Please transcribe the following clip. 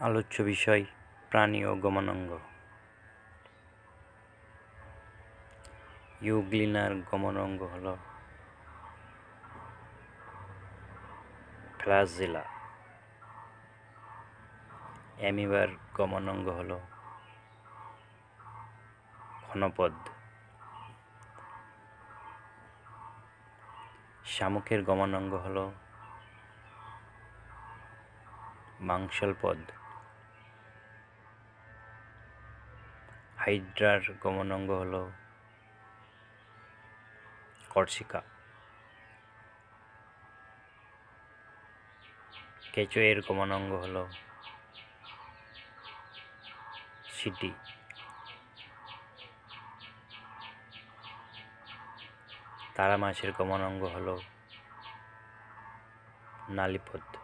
আলোচ্য বিষয় প্রাণী ও গমনাঙ্গ। ইউগ্লিনার গমনাঙ্গ হল ফ্ল্যাজেলা। অ্যামিবার গমনাঙ্গ হল ঘনপদ। শামুকের গমনাঙ্গ হল মাংসলপদ। হাইড্রার গমনাঙ্গ হল কর্ষিকা। কেঁচোর গমনাঙ্গ হল সিটি। তারা মাছের গমনাঙ্গ হল নালীপদ।